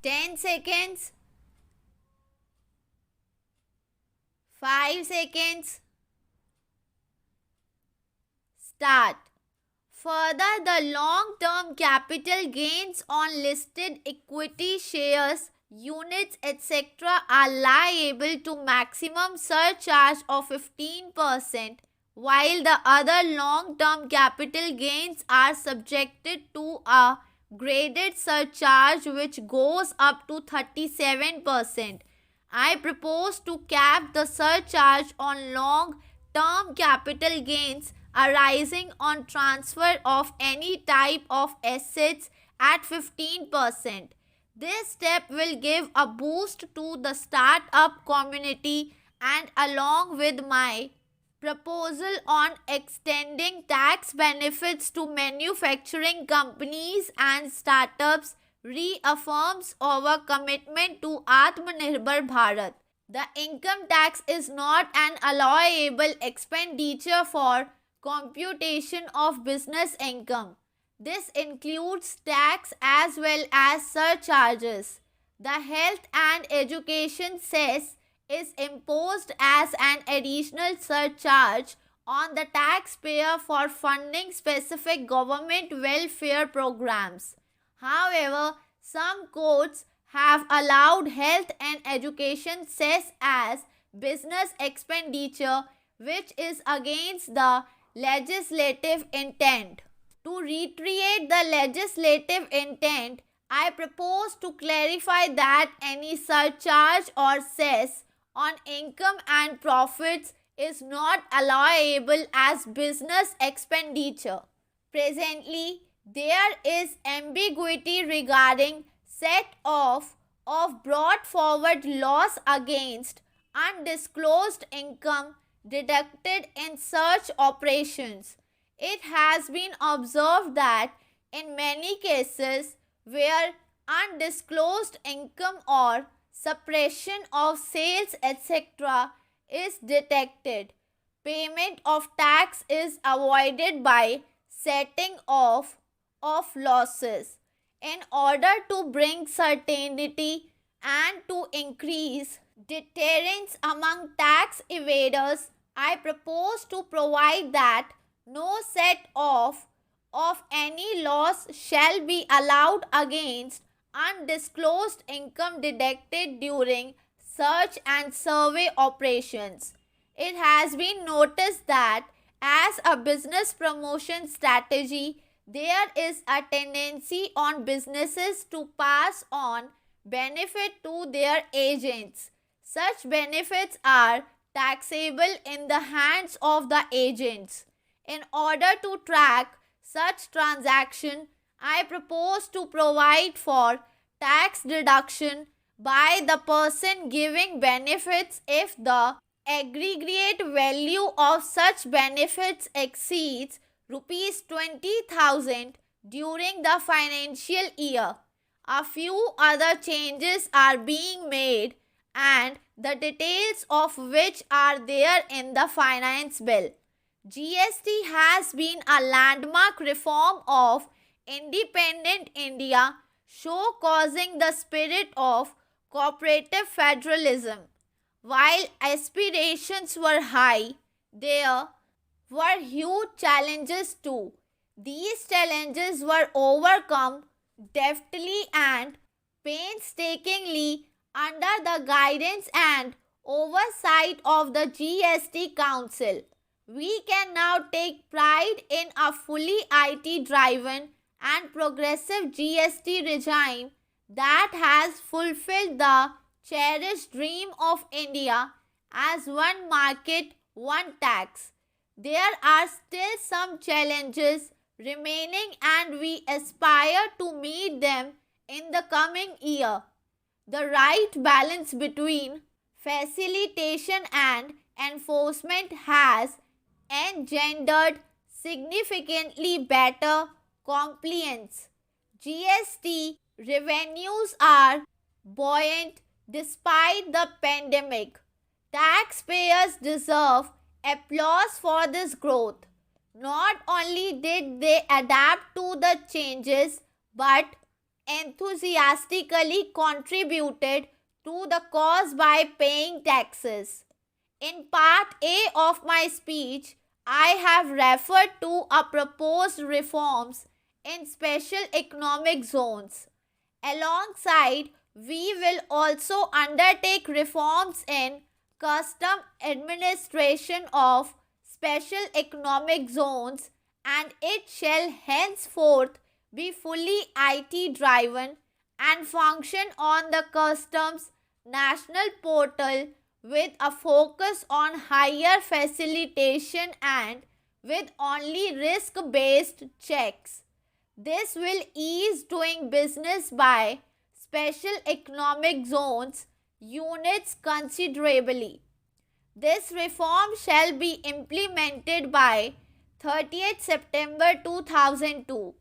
10 seconds, 5 seconds, start. Further, the long-term capital gains on listed equity shares, units, etc. are liable to maximum surcharge of 15%, while the other long-term capital gains are subjected to a graded surcharge which goes up to 37%. I propose to cap the surcharge on long-term capital gains arising on transfer of any type of assets at 15%. This step will give a boost to the startup community, and along with my proposal on extending tax benefits to manufacturing companies and startups, reaffirms our commitment to Atmanirbhar Bharat. The income tax is not an allowable expenditure for computation of business income. This includes tax as well as surcharges. The health and education cess is imposed as an additional surcharge on the taxpayer for funding specific government welfare programs. However, some courts have allowed health and education cess as business expenditure, which is against the legislative intent. To reiterate the legislative intent, I propose to clarify that any surcharge or cess on income and profits is not allowable as business expenditure. Presently, there is ambiguity regarding set off of brought forward loss against undisclosed income deducted in such operations. It has been observed that in many cases where undisclosed income or suppression of sales etc. is detected, payment of tax is avoided by setting off of losses. In order to bring certainty and to increase deterrence among tax evaders, I propose to provide that no set off of any loss shall be allowed against undisclosed income deducted during search and survey operations. It has been noticed that as a business promotion strategy, there is a tendency on businesses to pass on benefit to their agents. Such benefits are taxable in the hands of the agents. In order to track such transaction, I propose to provide for tax deduction by the person giving benefits if the aggregate value of such benefits exceeds rupees 20,000 during the financial year. A few other changes are being made, and the details of which are there in the finance bill. GST has been a landmark reform of independent India, show causing the spirit of cooperative federalism. While aspirations were high, there were huge challenges too. These challenges were overcome deftly and painstakingly under the guidance and oversight of the GST Council. We can now take pride in a fully IT driven and progressive GST regime that has fulfilled the cherished dream of India as one market, one tax. There are still some challenges remaining, and we aspire to meet them in the coming year. The right balance between facilitation and enforcement has engendered significantly better compliance. GST revenues are buoyant despite the pandemic. Taxpayers deserve applause for this growth. Not only did they adapt to the changes, but enthusiastically contributed to the cause by paying taxes. In part A of my speech, I have referred to a proposed reforms in special economic zones. Alongside, we will also undertake reforms in custom administration of special economic zones, and it shall henceforth be fully IT driven and function on the customs national portal with a focus on higher facilitation and with only risk based checks. This will ease doing business by special economic zones units considerably. This reform shall be implemented by 30th September 2002.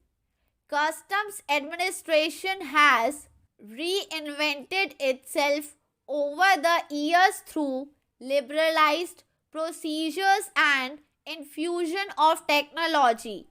Customs administration has reinvented itself over the years through liberalized procedures and infusion of technology.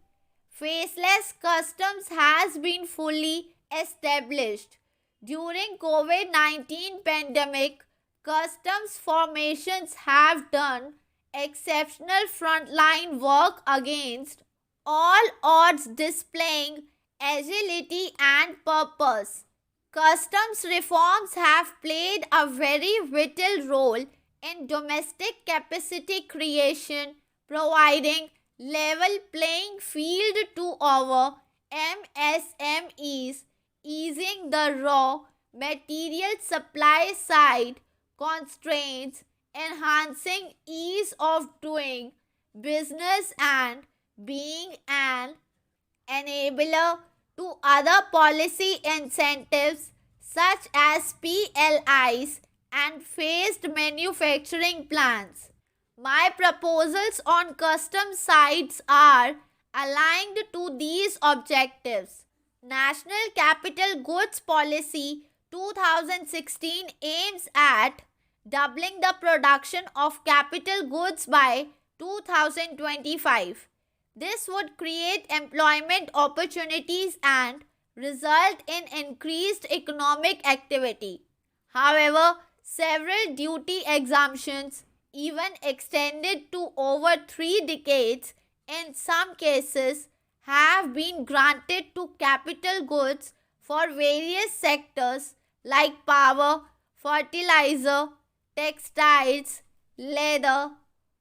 Faceless customs has been fully established. During COVID-19 pandemic, customs formations have done exceptional frontline work against all odds, displaying agility and purpose. Customs reforms have played a very vital role in domestic capacity creation, providing level playing field to our MSMEs, easing the raw material supply side constraints, enhancing ease of doing business, and being an enabler to other policy incentives such as PLIs and phased manufacturing plans. My proposals on custom sides are aligned to these objectives. National Capital Goods Policy 2016 aims at doubling the production of capital goods by 2025. This would create employment opportunities and result in increased economic activity. However, several duty exemptions, even extended to over 3 decades in some cases, have been granted to capital goods for various sectors like power, fertilizer, textiles, leather,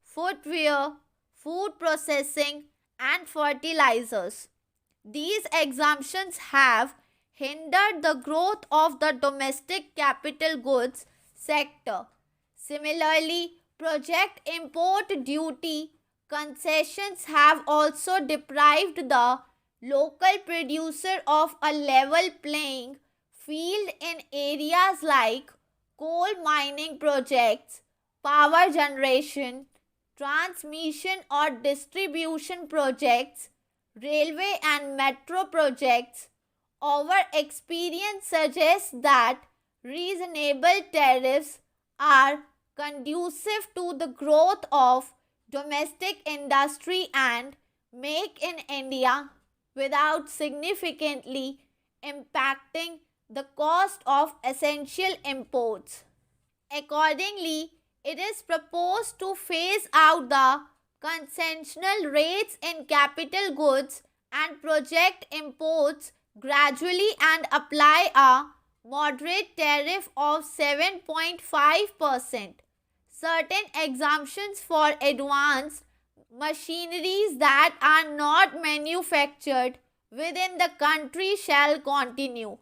footwear, food processing, and fertilizers. These exemptions have hindered the growth of the domestic capital goods sector. Similarly, project import duty concessions have also deprived the local producer of a level playing field in areas like coal mining projects, power generation, transmission or distribution projects, railway and metro projects. Our experience suggests that reasonable tariffs are conducive to the growth of domestic industry and make in India without significantly impacting the cost of essential imports. Accordingly, it is proposed to phase out the concessional rates in capital goods and project imports gradually and apply a moderate tariff of 7.5%. Certain exemptions for advanced machineries that are not manufactured within the country shall continue.